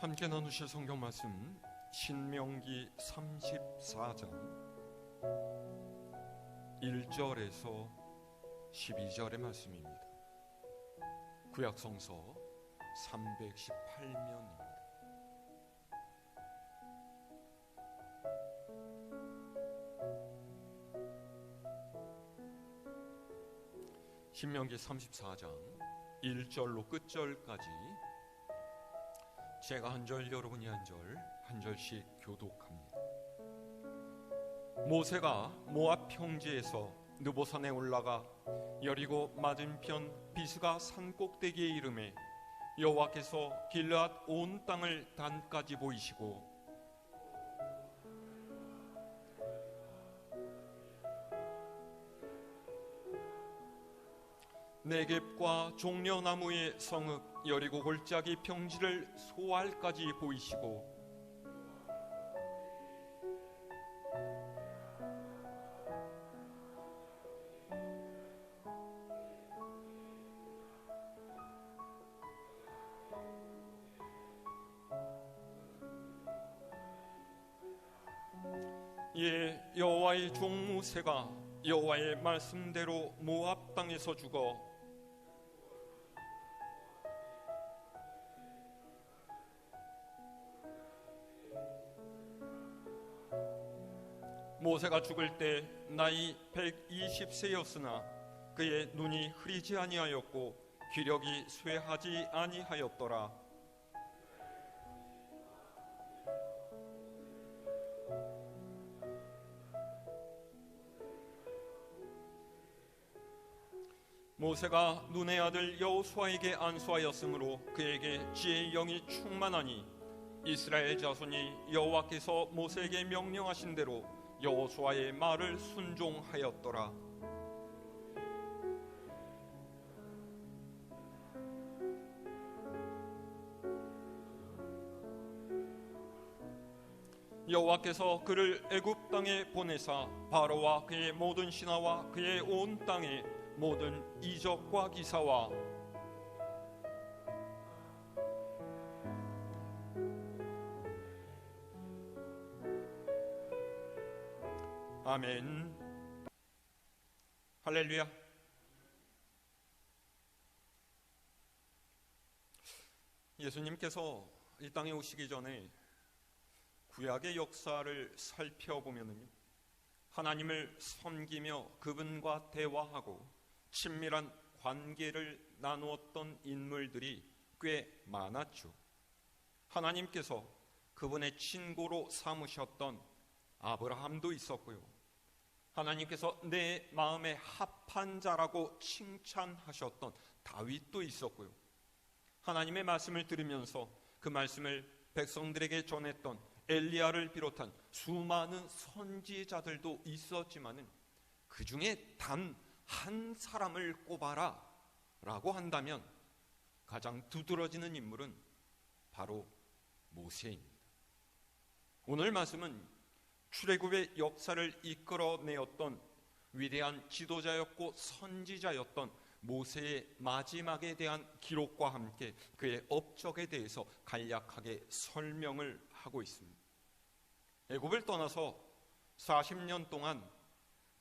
함께 나누실 성경 말씀 신명기 34장 1절에서 12절의 말씀입니다. 구약 성서 318면입니다. 신명기 34장 1절로 끝절까지 제가 한 절, 여러분이 한 절, 한 절씩 교독합니다. 모세가 모압 평지에서 느보산에 올라가 여리고 맞은편 비스가 산 꼭대기에 이르매 여호와께서 길르앗 온 땅을 단까지 보이시고 네겝과 종려나무의 성읍 여리고 골짜기 평지를 소알까지 보이시고 예, 여호와의 종 모세가 여호와의 말씀대로 모압 땅에서 죽어 모세가 죽을 때 나이 120세였으나 그의 눈이 흐리지 아니하였고 기력이 쇠하지 아니하였더라. 모세가 눈의 아들 여호수아에게 안수하였으므로 그에게 지혜의 영이 충만하니 이스라엘 자손이 여호와께서 모세에게 명령하신 대로 여호수아의 말을 순종하였더라. 여호와께서 그를 애굽 땅에 보내사 바로와 그의 모든 신하와 그의 온 땅에 모든 이적과 기사와 아멘. 할렐루야. 예수님께서 이 땅에 오시기 전에 구약의 역사를 살펴보면요, 하나님을 섬기며 그분과 대화하고 친밀한 관계를 나누었던 인물들이 꽤 많았죠. 하나님께서 그분의 친구로 삼으셨던 아브라함도 있었고요, 하나님께서 내 마음에 합한 자라고 칭찬하셨던 다윗도 있었고요, 하나님의 말씀을 들으면서 그 말씀을 백성들에게 전했던 엘리야를 비롯한 수많은 선지자들도 있었지만은 그 중에 단 한 사람을 꼽아라 라고 한다면 가장 두드러지는 인물은 바로 모세입니다. 오늘 말씀은 출애굽의 역사를 이끌어내었던 위대한 지도자였고 선지자였던 모세의 마지막에 대한 기록과 함께 그의 업적에 대해서 간략하게 설명을 하고 있습니다. 애굽을 떠나서 40년 동안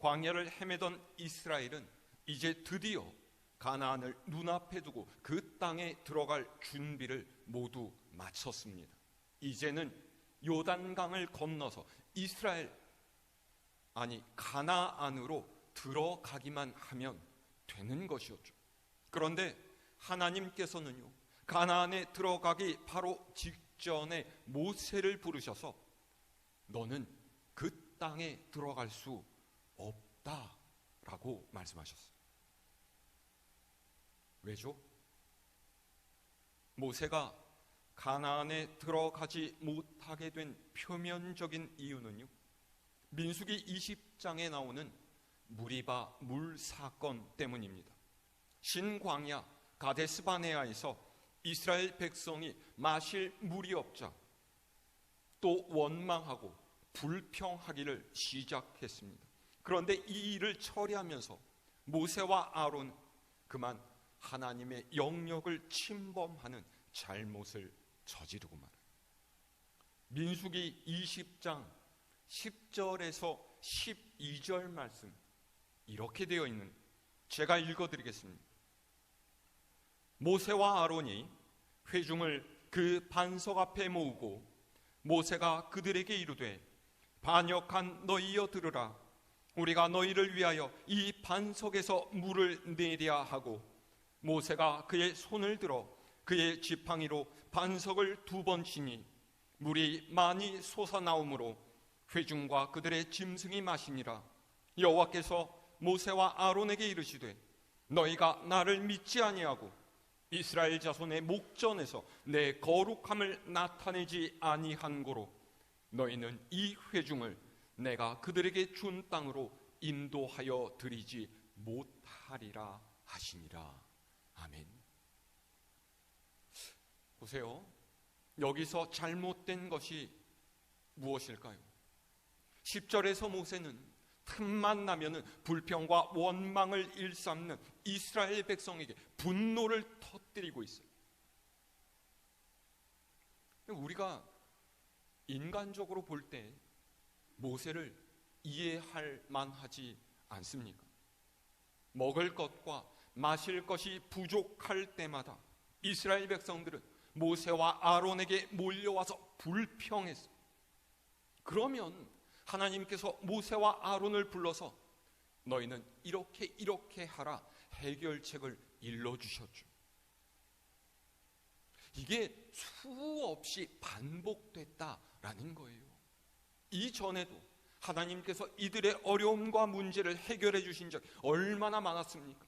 광야를 헤매던 이스라엘은 이제 드디어 가나안을 눈앞에 두고 그 땅에 들어갈 준비를 모두 마쳤습니다. 이제는 요단강을 건너서 가나안으로 들어가기만 하면 되는 것이었죠. 그런데 하나님께서는요, 가나안에 들어가기 바로 직전에 모세를 부르셔서 너는 그 땅에 들어갈 수 없다라고 말씀하셨어요. 왜죠? 모세가 가나안에 들어가지 못하게 된 표면적인 이유는요, 민수기 20장에 나오는 무리바 물 사건 때문입니다. 신광야 가데스바네아에서 이스라엘 백성이 마실 물이 없자 또 원망하고 불평하기를 시작했습니다. 그런데 이 일을 처리하면서 모세와 아론 그만 하나님의 영역을 침범하는 잘못을 저지르고 말아요. 민수기 20장 10절에서 12절 말씀 이렇게 되어 있는, 제가 읽어드리겠습니다. 모세와 아론이 회중을 그 반석 앞에 모으고 모세가 그들에게 이르되 반역한 너희여 들으라. 우리가 너희를 위하여 이 반석에서 물을 내랴 하고 모세가 그의 손을 들어 그의 지팡이로 반석을 2번 치니 물이 많이 솟아나오므로 회중과 그들의 짐승이 마시니라. 여호와께서 모세와 아론에게 이르시되 너희가 나를 믿지 아니하고 이스라엘 자손의 목전에서 내 거룩함을 나타내지 아니한 고로 너희는 이 회중을 내가 그들에게 준 땅으로 인도하여 드리지 못하리라 하시니라. 아멘. 보세요. 여기서 잘못된 것이 무엇일까요? 10절에서 모세는 틈만 나면은 불평과 원망을 일삼는 이스라엘 백성에게 분노를 터뜨리고 있어요. 우리가 인간적으로 볼 때 모세를 이해할 만하지 않습니까? 먹을 것과 마실 것이 부족할 때마다 이스라엘 백성들은 모세와 아론에게 몰려와서 불평했어요. 그러면 하나님께서 모세와 아론을 불러서 너희는 이렇게 하라 해결책을 일러주셨죠. 이게 수없이 반복됐다라는 거예요. 이전에도 하나님께서 이들의 어려움과 문제를 해결해 주신 적 얼마나 많았습니까?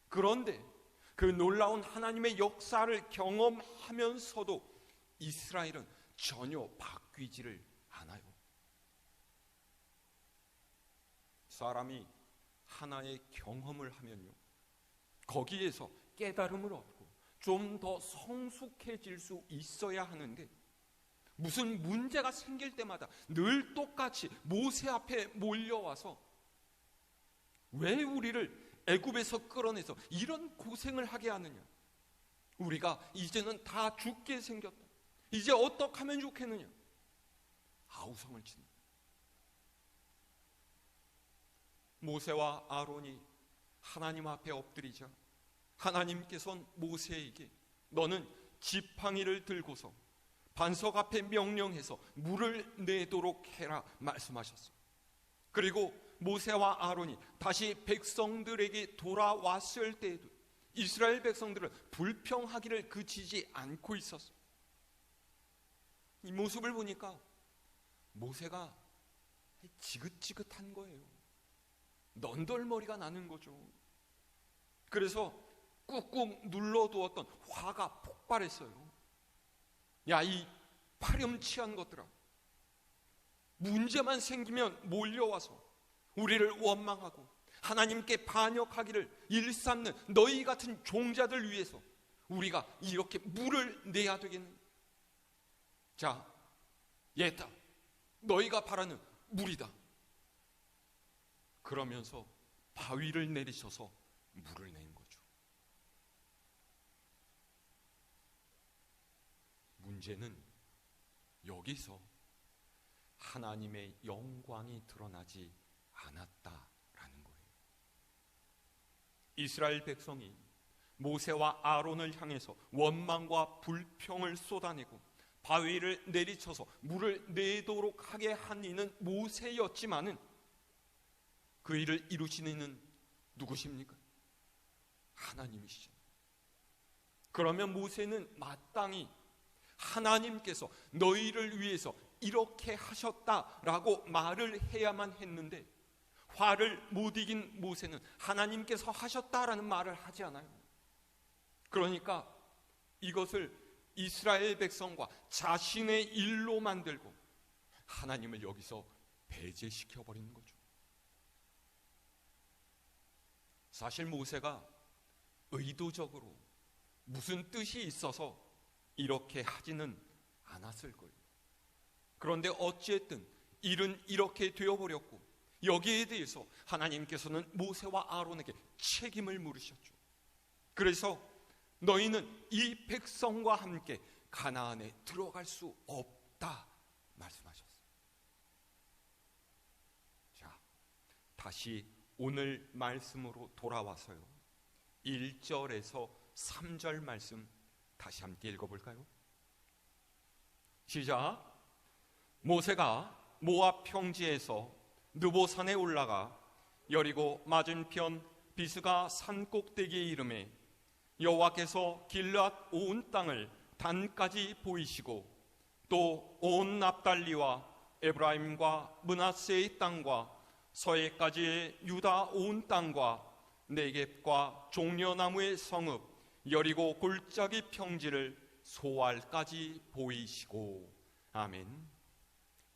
그런데 그 놀라운 하나님의 역사를 경험하면서도 이스라엘은 전혀 바뀌지를 않아요. 사람이 하나의 경험을 하면요, 거기에서 깨달음을 얻고 좀 더 성숙해질 수 있어야 하는데, 무슨 문제가 생길 때마다 늘 똑같이 모세 앞에 몰려와서 왜 우리를 애굽에서 끌어내서 이런 고생을 하게 하느냐, 우리가 이제는 다 죽게 생겼다, 이제 어떻게 하면 좋겠느냐, 아우성을 칩니다. 모세와 아론이 하나님 앞에 엎드리자 하나님께서는 모세에게 너는 지팡이를 들고서 반석 앞에 명령해서 물을 내도록 해라 말씀하셨어요. 그리고 모세와 아론이 다시 백성들에게 돌아왔을 때에도 이스라엘 백성들은 불평하기를 그치지 않고 있었어요. 이 모습을 보니까 모세가 지긋지긋한 거예요. 넌덜머리가 나는 거죠. 그래서 꾹꾹 눌러두었던 화가 폭발했어요. 야, 이 파렴치한 것들아, 문제만 생기면 몰려와서 우리를 원망하고 하나님께 반역하기를 일삼는 너희 같은 종자들 위해서 우리가 이렇게 물을 내야 되겠느냐. 자, 얘다, 너희가 바라는 물이다. 그러면서 바위를 내리셔서 물을 낸 거죠. 문제는 여기서 하나님의 영광이 드러나지 않았다라는 거예요. 이스라엘 백성이 모세와 아론을 향해서 원망과 불평을 쏟아내고 바위를 내리쳐서 물을 내도록 하게 한 이는 모세였지만은 그 일을 이루신 이는 누구십니까? 하나님이시죠. 그러면 모세는 마땅히 하나님께서 너희를 위해서 이렇게 하셨다라고 말을 해야만 했는데, 화를 못 이긴 모세는 하나님께서 하셨다라는 말을 하지 않아요. 그러니까 이것을 이스라엘 백성과 자신의 일로 만들고 하나님을 여기서 배제시켜버리는 거죠. 사실 모세가 의도적으로 무슨 뜻이 있어서 이렇게 하지는 않았을 거예요. 그런데 어찌했든 일은 이렇게 되어버렸고, 여기에 대해서 하나님께서는 모세와 아론에게 책임을 물으셨죠. 그래서 너희는 이 백성과 함께 가나안에 들어갈 수 없다 말씀하셨어요. 자, 다시 오늘 말씀으로 돌아와서요, 1절에서 3절 말씀 다시 함께 읽어볼까요? 시작. 모세가 모압 평지에서 느보산에 올라가 여리고 맞은편 비스가 산 꼭대기에 이르매 여호와께서 길앗 온 땅을 단까지 보이시고 또 온 납달리와 에브라임과 므낫세의 땅과 서해까지의 유다 온 땅과 네겝과 종려나무의 성읍 여리고 골짜기 평지를 소알까지 보이시고. 아멘.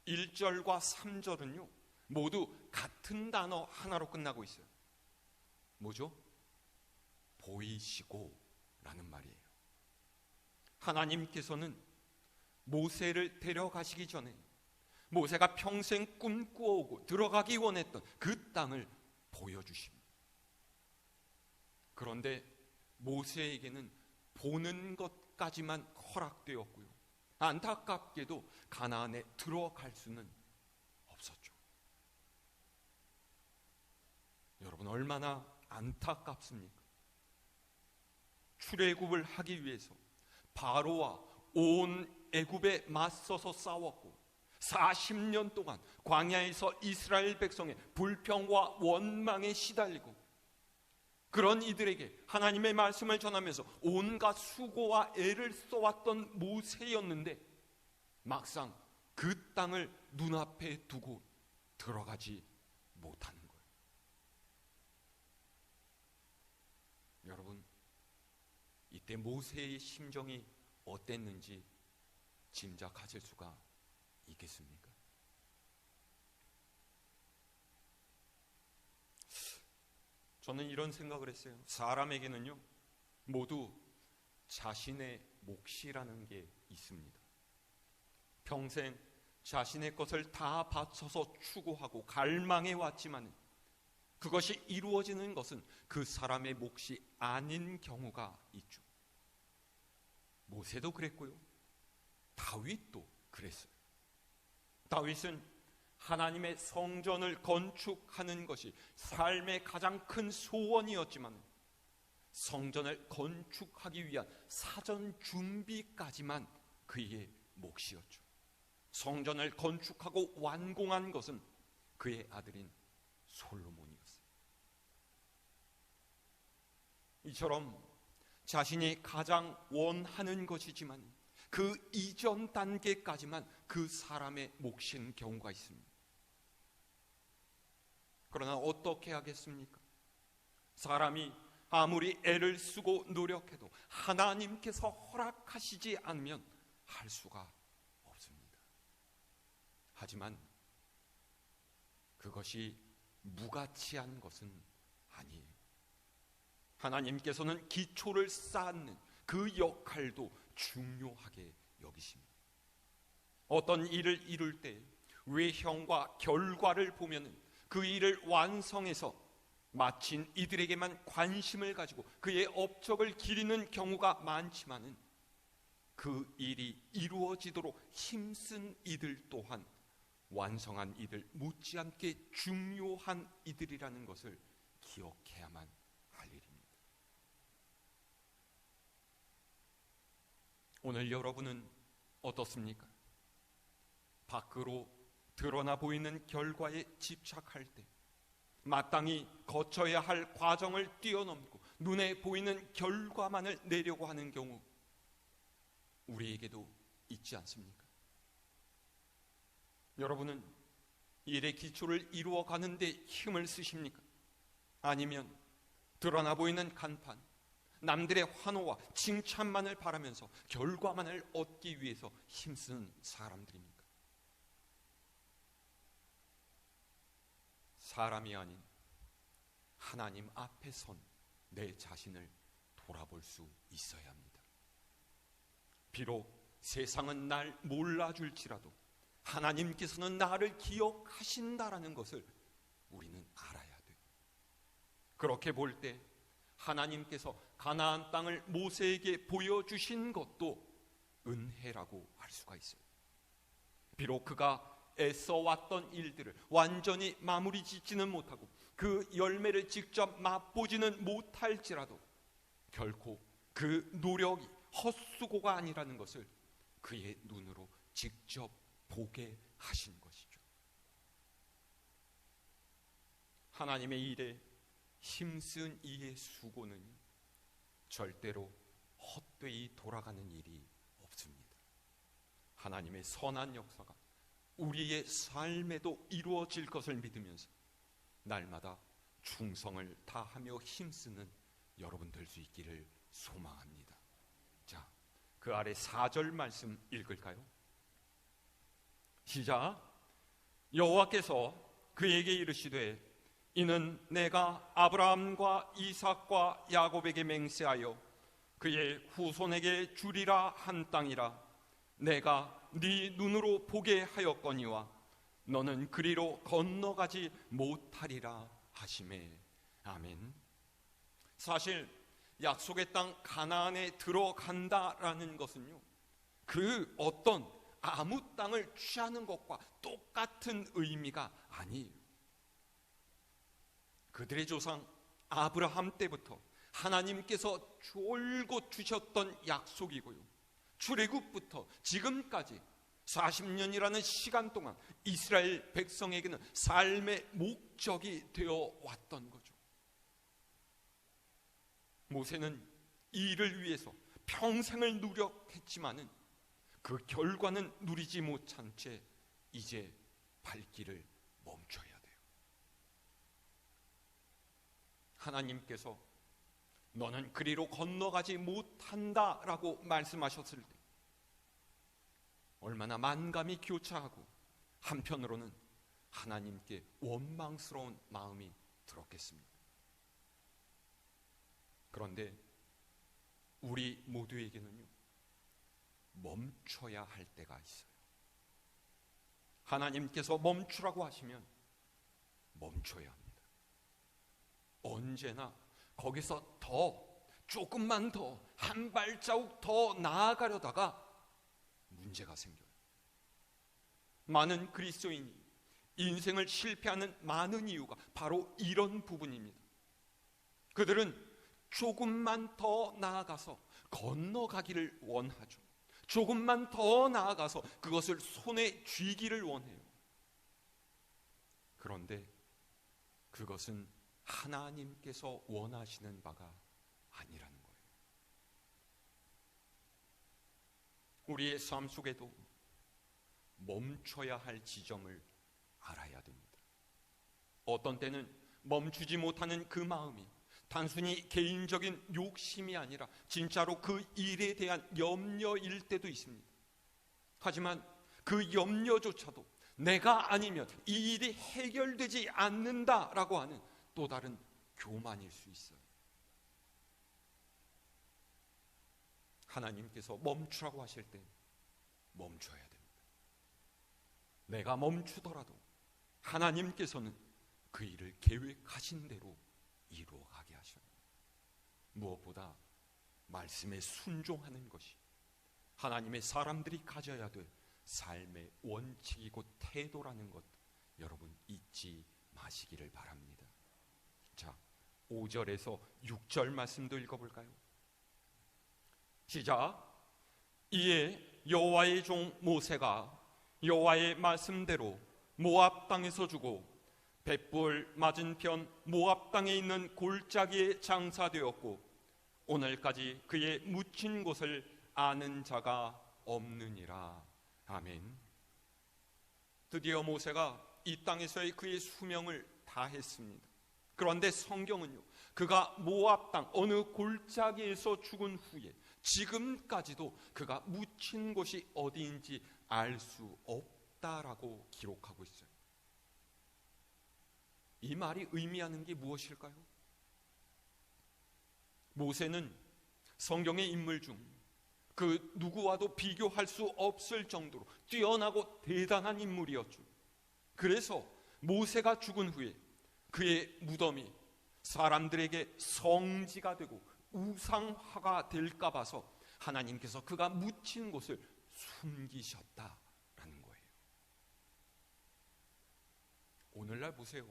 1절과 3절은요 모두 같은 단어 하나로 끝나고 있어요. 뭐죠? 보이시고 라는 말이에요. 하나님께서는 모세를 데려가시기 전에 모세가 평생 꿈꾸어오고 들어가기 원했던 그 땅을 보여주십니다. 그런데 모세에게는 보는 것까지만 허락되었고요, 안타깝게도 가나안에 들어갈 수는 없었죠. 여러분, 얼마나 안타깝습니까? 출애굽을 하기 위해서 바로와 온 애굽에 맞서서 싸웠고 40년 동안 광야에서 이스라엘 백성의 불평과 원망에 시달리고, 그런 이들에게 하나님의 말씀을 전하면서 온갖 수고와 애를 써왔던 모세였는데 막상 그 땅을 눈앞에 두고 들어가지 못하는 거예요. 여러분, 이때 모세의 심정이 어땠는지 짐작하실 수가 있겠습니까? 저는 이런 생각을 했어요. 사람에게는요 모두 자신의 몫이라는 게 있습니다. 평생 자신의 것을 다 바쳐서 추구하고 갈망해 왔지만 그것이 이루어지는 것은 그 사람의 몫이 아닌 경우가 있죠. 모세도 그랬고요, 다윗도 그랬어요. 다윗은 하나님의 성전을 건축하는 것이 삶의 가장 큰 소원이었지만 성전을 건축하기 위한 사전 준비까지만 그의 몫이었죠. 성전을 건축하고 완공한 것은 그의 아들인 솔로몬이었어요. 이처럼 자신이 가장 원하는 것이지만 그 이전 단계까지만 그 사람의 몫인 경우가 있습니다. 그러나 어떻게 하겠습니까? 사람이 아무리 애를 쓰고 노력해도 하나님께서 허락하시지 않으면 할 수가 없습니다. 하지만 그것이 무가치한 것은 아니에요. 하나님께서는 기초를 쌓는 그 역할도 중요하게 여기십니다. 어떤 일을 이룰 때 외형과 결과를 보면 그 일을 완성해서 마친 이들에게만 관심을 가지고 그의 업적을 기리는 경우가 많지만 그 일이 이루어지도록 힘쓴 이들 또한 완성한 이들 못지않게 중요한 이들이라는 것을 기억해야만 할 일입니다. 오늘 여러분은 어떻습니까? 밖으로 드러나 보이는 결과에 집착할 때, 마땅히 거쳐야 할 과정을 뛰어넘고 눈에 보이는 결과만을 내려고 하는 경우 우리에게도 있지 않습니까? 여러분은 일의 기초를 이루어가는 데 힘을 쓰십니까? 아니면 드러나 보이는 간판, 남들의 환호와 칭찬만을 바라면서 결과만을 얻기 위해서 힘쓰는 사람들입니까? 사람이 아닌 하나님 앞에 선 내 자신을 돌아볼 수 있어야 합니다. 비록 세상은 날 몰라줄지라도 하나님께서는 나를 기억하신다라는 것을 우리는 알아야 돼요. 그렇게 볼 때 하나님께서 가나안 땅을 모세에게 보여주신 것도 은혜라고 할 수가 있어요. 비록 그가 애써 왔던 일들을 완전히 마무리 짓지는 못하고 그 열매를 직접 맛보지는 못할지라도 결코 그 노력이 헛수고가 아니라는 것을 그의 눈으로 직접 보게 하신 것이죠. 하나님의 일에 힘쓴 이의 수고는 절대로 헛되이 돌아가는 일이 없습니다. 하나님의 선한 역사가 우리의 삶에도 이루어질 것을 믿으면서 날마다 충성을 다하며 힘쓰는 여러분 될 수 있기를 소망합니다. 자, 그 아래 4절 말씀 읽을까요? 시작. 여호와께서 그에게 이르시되 이는 내가 아브라함과 이삭과 야곱에게 맹세하여 그의 후손에게 주리라 한 땅이라. 내가 네 눈으로 보게 하였거니와 너는 그리로 건너가지 못하리라 하시매. 아멘. 사실 약속의 땅 가나안에 들어간다라는 것은요, 그 어떤 아무 땅을 취하는 것과 똑같은 의미가 아니에요. 그들의 조상 아브라함 때부터 하나님께서 줄곧 주셨던 약속이고요, 출애굽부터 지금까지 40년이라는 시간 동안 이스라엘 백성에게는 삶의 목적이 되어 왔던 거죠. 모세는 이 일을 위해서 평생을 노력했지만은 그 결과는 누리지 못한 채 이제 발길을 멈춰야 돼요. 하나님께서 너는 그리로 건너가지 못한다라고 말씀하셨을 때 얼마나 만감이 교차하고 한편으로는 하나님께 원망스러운 마음이 들었겠습니다. 그런데 우리 모두에게는요, 멈춰야 할 때가 있어요. 하나님께서 멈추라고 하시면 멈춰야 합니다. 언제나 거기서 조금만 더, 한 발자국 더 나아가려다가 문제가 생겨요. 많은 그리스도인이 인생을 실패하는 많은 이유가 바로 이런 부분입니다. 그들은 조금만 더 나아가서 건너가기를 원하죠. 조금만 더 나아가서 그것을 손에 쥐기를 원해요. 그런데 그것은 하나님께서 원하시는 바가 아니라는 거예요. 우리의 삶 속에도 멈춰야 할 지점을 알아야 됩니다. 어떤 때는 멈추지 못하는 그 마음이 단순히 개인적인 욕심이 아니라 진짜로 그 일에 대한 염려일 때도 있습니다. 하지만 그 염려조차도 내가 아니면 이 일이 해결되지 않는다라고 하는 또 다른 교만일 수 있어요. 하나님께서 멈추라고 하실 때 멈춰야 됩니다. 내가 멈추더라도 하나님께서는 그 일을 계획하신 대로 이루어가게 하셔요. 무엇보다 말씀에 순종하는 것이 하나님의 사람들이 가져야 될 삶의 원칙이고 태도라는 것, 여러분 잊지 마시기를 바랍니다. 자, 5절에서 6절 말씀도 읽어볼까요? 시작. 이에 여호와의 종 모세가 여호와의 말씀대로 모압 땅에서 주고 벳불 맞은편 모압 땅에 있는 골짜기에 장사되었고 오늘까지 그의 묻힌 곳을 아는 자가 없느니라. 아멘. 드디어 모세가 이 땅에서의 그의 수명을 다했습니다. 그런데 성경은요, 그가 모압 땅 어느 골짜기에서 죽은 후에 지금까지도 그가 묻힌 곳이 어디인지 알 수 없다라고 기록하고 있어요. 이 말이 의미하는 게 무엇일까요? 모세는 성경의 인물 중 그 누구와도 비교할 수 없을 정도로 뛰어나고 대단한 인물이었죠. 그래서 모세가 죽은 후에 그의 무덤이 사람들에게 성지가 되고 우상화가 될까 봐서 하나님께서 그가 묻힌 곳을 숨기셨다라는 거예요. 오늘날 보세요.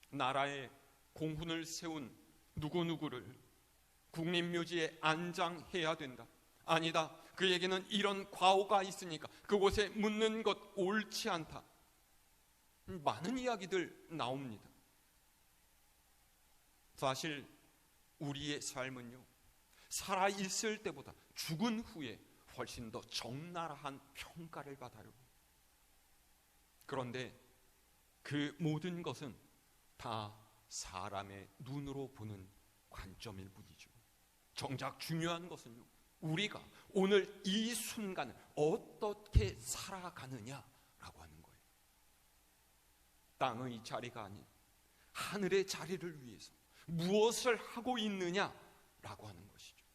나라에 공훈을 세운 누구누구를 국립묘지에 안장해야 된다. 아니다. 그에게는 이런 과오가 있으니까 그곳에 묻는 것 옳지 않다. 많은 이야기들 나옵니다. 사실 우리의 삶은요, 살아있을 때보다 죽은 후에 훨씬 더 적나라한 평가를 받아요. 그런데 그 모든 것은 다 사람의 눈으로 보는 관점일 뿐이죠. 정작 중요한 것은요, 우리가 오늘 이 순간을 어떻게 살아가느냐라고 하는 거예요. 땅의 자리가 아닌 하늘의 자리를 위해서 무엇을 하고 있느냐라고 하는 것이죠.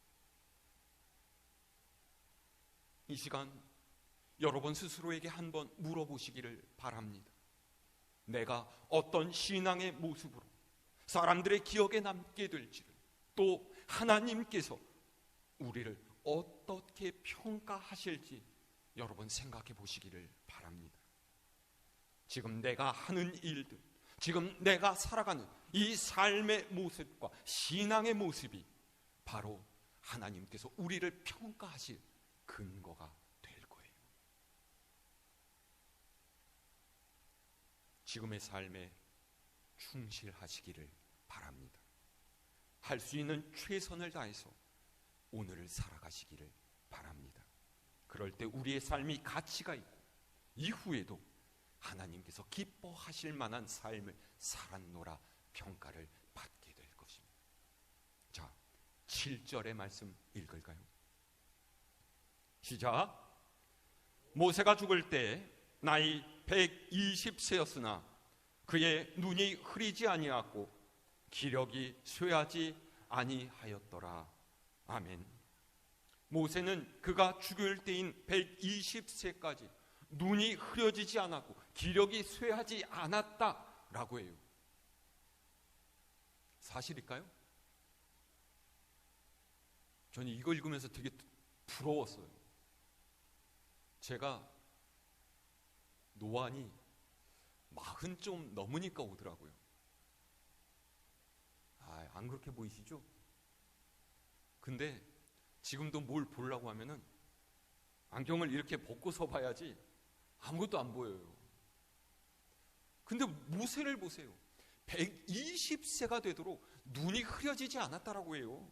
이 시간 여러분 스스로에게 한번 물어보시기를 바랍니다. 내가 어떤 신앙의 모습으로 사람들의 기억에 남게 될지를, 또 하나님께서 우리를 어떻게 평가하실지 여러분 생각해 보시기를 바랍니다. 지금 내가 하는 일들, 지금 내가 살아가는 이 삶의 모습과 신앙의 모습이 바로 하나님께서 우리를 평가하실 근거가 될 거예요. 지금의 삶에 충실하시기를 바랍니다. 할 수 있는 최선을 다해서 오늘을 살아가시기를 바랍니다. 그럴 때 우리의 삶이 가치가 있고 이후에도 하나님께서 기뻐하실 만한 삶을 살았노라 평가를 받게 될 것입니다. 자, 7절의 말씀 읽을까요? 시작. 모세가 죽을 때 나이 120세였으나 그의 눈이 흐리지 아니하고 기력이 쇠하지 아니하였더라. 아멘. 모세는 그가 죽을 때인 120세까지 눈이 흐려지지 않았고 기력이 쇠하지 않았다라고 해요. 사실일까요? 저는 이거 읽으면서 되게 부러웠어요. 제가 노안이 40 좀 넘으니까 오더라고요. 안 그렇게 보이시죠? 근데 지금도 뭘 보려고 하면은 안경을 이렇게 벗고서 봐야지 아무것도 안 보여요. 근데 모세를 보세요. 120세가 되도록 눈이 흐려지지 않았다라고 해요.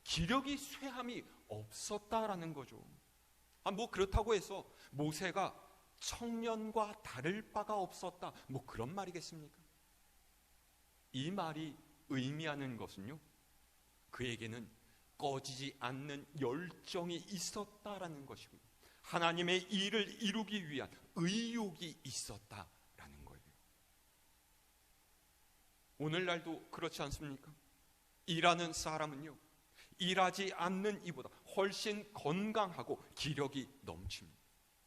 기력이 쇠함이 없었다라는 거죠. 뭐 그렇다고 해서 모세가 청년과 다를 바가 없었다, 뭐 그런 말이겠습니까? 이 말이 의미하는 것은요, 그에게는 꺼지지 않는 열정이 있었다라는 것이고요, 하나님의 일을 이루기 위한 의욕이 있었다라는 거예요. 오늘날도 그렇지 않습니까? 일하는 사람은요, 일하지 않는 이보다 훨씬 건강하고 기력이 넘칩니다.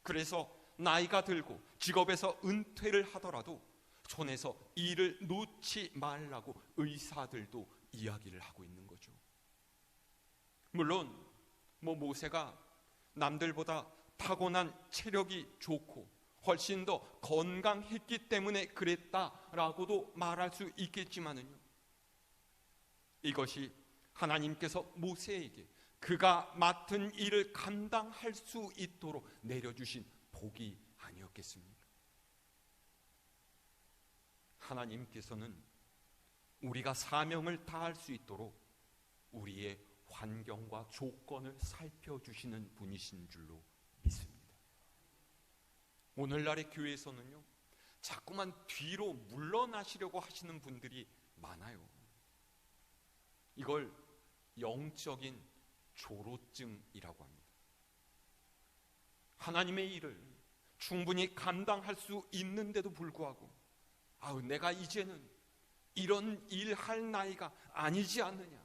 그래서 나이가 들고 직업에서 은퇴를 하더라도 손에서 일을 놓지 말라고 의사들도 이야기를 하고 있는 거죠. 물론 모세가 남들보다 타고난 체력이 좋고 훨씬 더 건강했기 때문에 그랬다라고도 말할 수 있겠지만은요, 이것이 하나님께서 모세에게 그가 맡은 일을 감당할 수 있도록 내려주신 복이 아니었겠습니까? 하나님께서는 우리가 사명을 다할 수 있도록 우리의 환경과 조건을 살펴주시는 분이신 줄로 믿습니다. 오늘날의 교회에서는요, 자꾸만 뒤로 물러나시려고 하시는 분들이 많아요. 이걸 영적인 조로증이라고 합니다. 하나님의 일을 충분히 감당할 수 있는데도 불구하고 내가 이제는 이런 일 할 나이가 아니지 않느냐,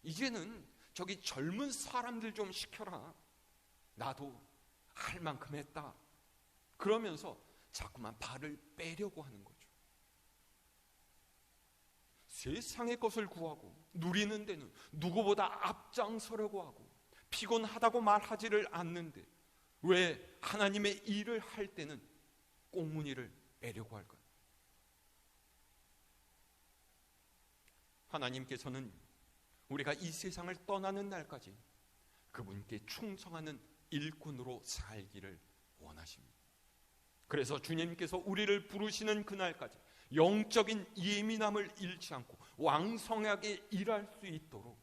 이제는 저기 젊은 사람들 좀 시켜라, 나도 할 만큼 했다, 그러면서 자꾸만 발을 빼려고 하는 거죠. 세상의 것을 구하고 누리는 데는 누구보다 앞장서려고 하고 피곤하다고 말하지를 않는데 왜 하나님의 일을 할 때는 꽁무니를 빼려고 할까요? 하나님께서는 우리가 이 세상을 떠나는 날까지 그분께 충성하는 일꾼으로 살기를 원하십니다. 그래서 주님께서 우리를 부르시는 그날까지 영적인 예민함을 잃지 않고 왕성하게 일할 수 있도록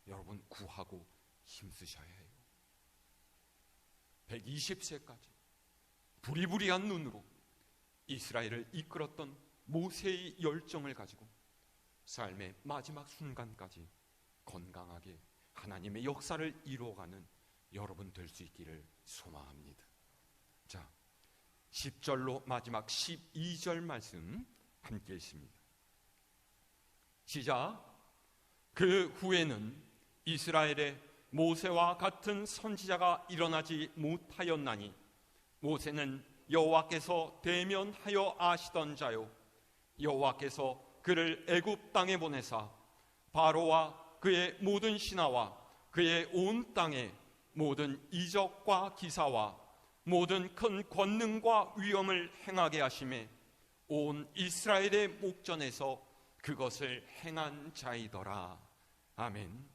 여러분 구하고 힘쓰셔야 해요. 120세까지 부리부리한 눈으로 이스라엘을 이끌었던 모세의 열정을 가지고 삶의 마지막 순간까지 건강하게 하나님의 역사를 이루어가는 여러분 될 수 있기를 소망합니다. 자, 10절로 마지막 12절 말씀 함께 읽습니다. 시작. 그 후에는 이스라엘에 모세와 같은 선지자가 일어나지 못하였나니 모세는 여호와께서 대면하여 아시던 자요 여호와께서 그를 애굽 땅에 보내사 바로와 그의 모든 신하와 그의 온 땅에 모든 이적과 기사와 모든 큰 권능과 위엄을 행하게 하심에 온 이스라엘의 목전에서 그것을 행한 자이더라. 아멘.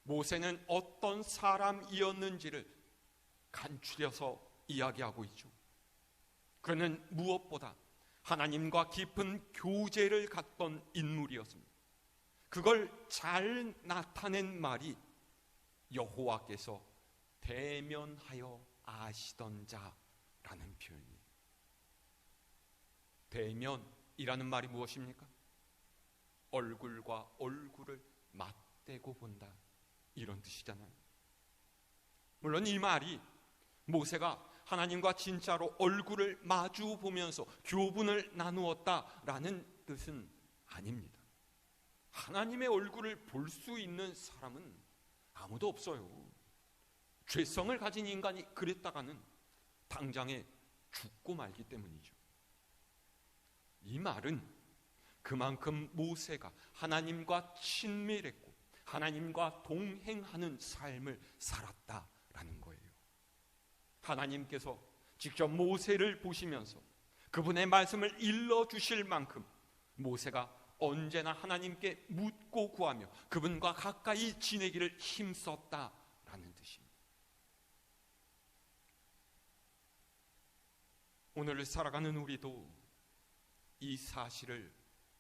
모세는 어떤 사람이었는지를 간추려서 이야기하고 있죠. 그는 무엇보다 하나님과 깊은 교제를 갖던 인물이었습니다. 그걸 잘 나타낸 말이 여호와께서 대면하여 아시던 자라는 표현이에요. 대면이라는 말이 무엇입니까? 얼굴과 얼굴을 맞대고 본다, 이런 뜻이잖아요. 물론 이 말이 모세가 하나님과 진짜로 얼굴을 마주 보면서 교분을 나누었다라는 뜻은 아닙니다. 하나님의 얼굴을 볼 수 있는 사람은 아무도 없어요. 죄성을 가진 인간이 그랬다가는 당장에 죽고 말기 때문이죠. 이 말은 그만큼 모세가 하나님과 친밀했고 하나님과 동행하는 삶을 살았다라는 거예요. 하나님께서 직접 모세를 보시면서 그분의 말씀을 일러주실 만큼 모세가 언제나 하나님께 묻고 구하며 그분과 가까이 지내기를 힘썼다라는 뜻입니다. 오늘 살아가는 우리도 이 사실을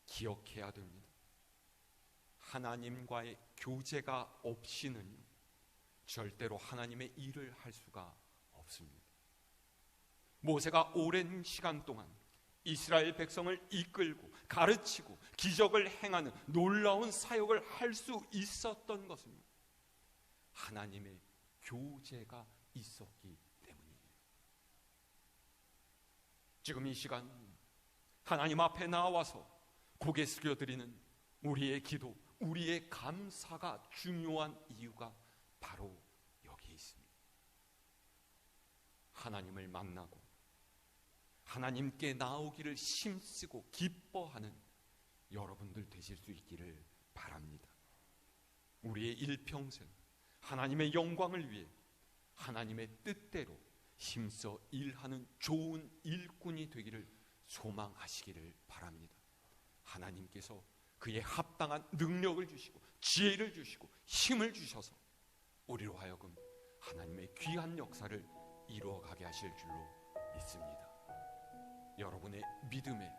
기억해야 됩니다. 하나님과의 교제가 없이는 절대로 하나님의 일을 할 수가 없습니다. 모세가 오랜 시간 동안 이스라엘 백성을 이끌고 가르치고 기적을 행하는 놀라운 사역을 할 수 있었던 것은 하나님의 교제가 있었기 때문이에요. 지금 이 시간 하나님 앞에 나와서 고개 숙여드리는 우리의 기도, 우리의 감사가 중요한 이유가 바로 여기에 있습니다. 하나님을 만나고 하나님께 나오기를 힘쓰고 기뻐하는 여러분들 되실 수 있기를 바랍니다. 우리의 일평생 하나님의 영광을 위해 하나님의 뜻대로 힘써 일하는 좋은 일꾼이 되기를 소망하시기를 바랍니다. 하나님께서 그에 합당한 능력을 주시고 지혜를 주시고 힘을 주셔서 우리로 하여금 하나님의 귀한 역사를 이루어가게 하실 줄로 믿습니다. 여러분의 믿음에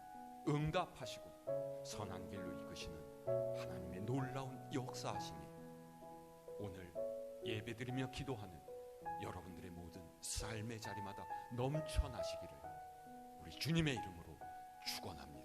응답하시고 선한 길로 이끄시는 하나님의 놀라운 역사하심이 오늘 예배드리며 기도하는 여러분들의 모든 삶의 자리마다 넘쳐나시기를 우리 주님의 이름으로 축원합니다.